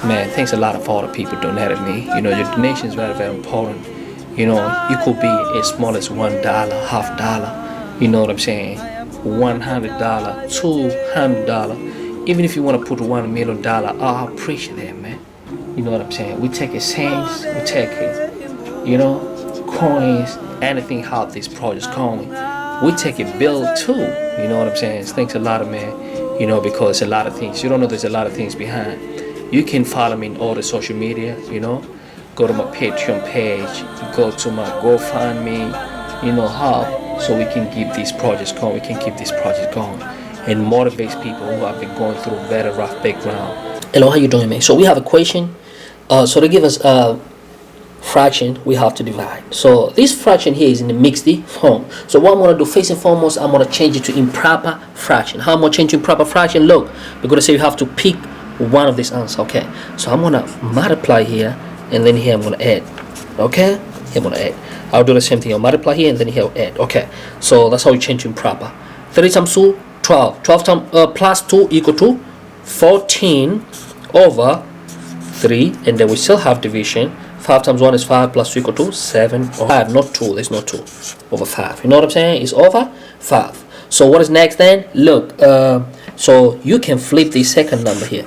Man, thanks a lot of all the people donated me. Your donation is very, very important. You could be as small as $1, $50. You know what I'm saying? $100, $200. Even if you want to put $1 million, I appreciate that, man. You know what I'm saying? We take it cents, we take it, coins, anything how this project's going. We take it bill too. You know what I'm saying? Thanks a lot of man. Because a lot of things. You don't know there's a lot of things behind. You can follow me in all the social media, Go to my Patreon page, go to my GoFundMe, how, so we can keep these projects going, we can keep this project going and motivate people who have been going through a very rough background. Hello, how you doing, man? So we have a question. So they give us a fraction we have to divide. So this fraction here is in the mixed form. So what I'm going to do, first and foremost, I'm going to change it to improper fraction. How am I going to change to improper fraction? Look, we're going to say you have to pick one of these answers. Okay, so I'm going to multiply here, and then here I'm going to add. Okay, here I'm going to add. I'll do the same thing. I'll multiply here, and then here I'll add. Okay, so that's how you change to improper. 3 times 2, 12. 12 times plus 2 equal to 14 over 3, and then we still have division. 5 times 1 is 5 plus 2 equal to 7 or 5, not 2, there's no 2, over 5. You know what I'm saying? It's over 5. So what is next then? Look, so you can flip the second number here.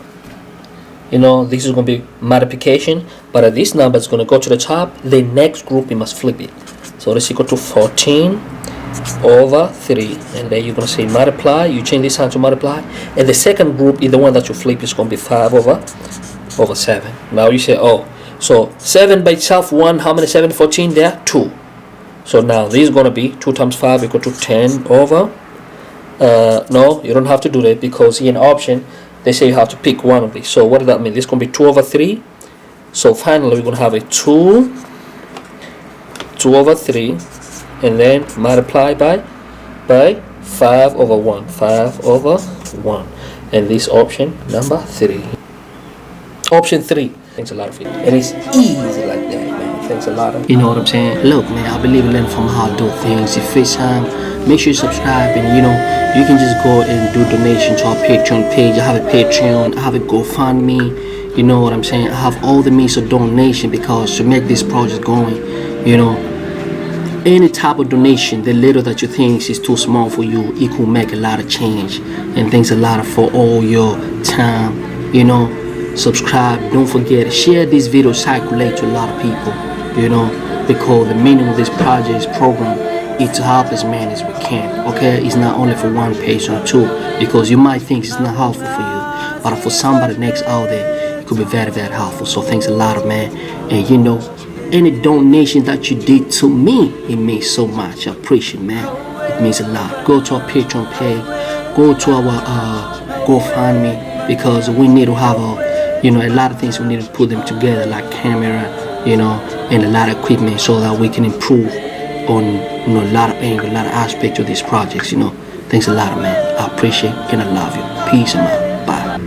This is going to be multiplication, but this number is going to go to the top. The next group, you must flip it. So this is equal to 14 over 3, and then you're going to say multiply. You change this sign to multiply, and the second group is the one that you flip is going to be 5 over 7. Now you say, oh, so 7 by itself, 1, how many 7? 14 there, 2. So now this is going to be 2 times 5 equal to 10 over, no, you don't have to do that, because in option, they say you have to pick one of these. So what does that mean? This is going to be 2 over 3. So finally, we're going to have a 2 over 3, and then multiply by 5 over 1. 5 over 1. And this option, number 3. Option 3. Thanks a lot of it. And it's easy like that, man. Thanks a lot of. You know what I'm saying? Look, man, I believe in learning from how to do things. If first time, make sure you subscribe, and you can just go and do donation to our Patreon page. I have a Patreon, I have a GoFundMe. You know what I'm saying? I have all the means of donation, because to make this project going, any type of donation, the little that you think is too small for you, it could make a lot of change. And thanks a lot for all your time, subscribe, don't forget, share this video, circulate to a lot of people, because the meaning of this project, this program, is to help as many as we can. Okay, it's not only for one person or two, because you might think it's not helpful for you, but for somebody next out there, it could be very, very helpful. So thanks a lot, man. And any donation that you did to me, it means so much. I appreciate it, man. It means a lot. Go to our Patreon page, go to our GoFundMe, because we need to have a lot of things. We need to put them together, like camera, and a lot of equipment, so that we can improve on a lot of angle, a lot of aspects of these projects. Thanks a lot, man. I appreciate and I love you. Peace and love. Bye.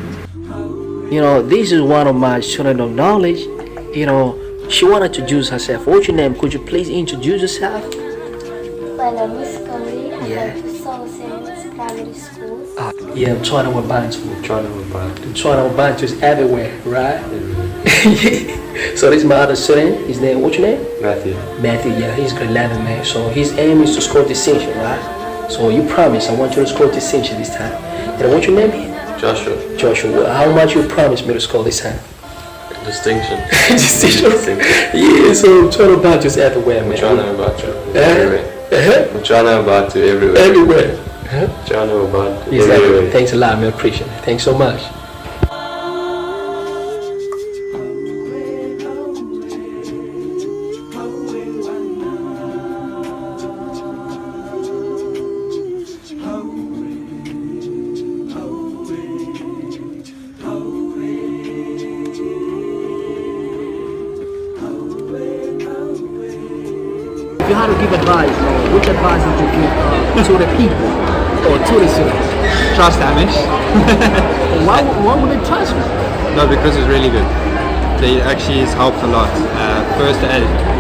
This is one of my students of knowledge. She wanted to introduce herself. What's your name? Could you please introduce yourself? My name is Kali. Yeah. I go to Southend Primary School. Yeah, China Wabantu. China Wabantu is everywhere, right? So this is my other student. His name, what's your name? Matthew, yeah, he's grade 11, man. So his aim is to score distinction, right? So you promise, I want you to score distinction this time. And what's your name? Joshua. How much you promise me to score this time? Distinction. Distinction. Yeah, so China Wabantu is everywhere, man. China Wabantu. Everywhere. China Wabantu everywhere. Everywhere. China Wabantu. Exactly. Thanks a lot, man. Appreciate it. Thanks so much. If you had to give advice, which advice would you give to the people or to the students? Trust Amish. Why would they trust me? No, because it's really good. They actually has helped a lot.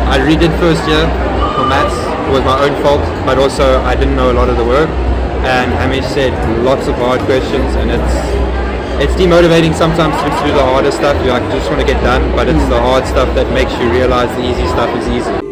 I redid first year for maths. It was my own fault, but also I didn't know a lot of the work. And Amish said lots of hard questions, and it's demotivating sometimes to do the harder stuff. You like just want to get done, but it's the hard stuff that makes you realize the easy stuff is easy.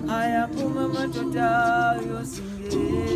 Ayapuma matoda yosinge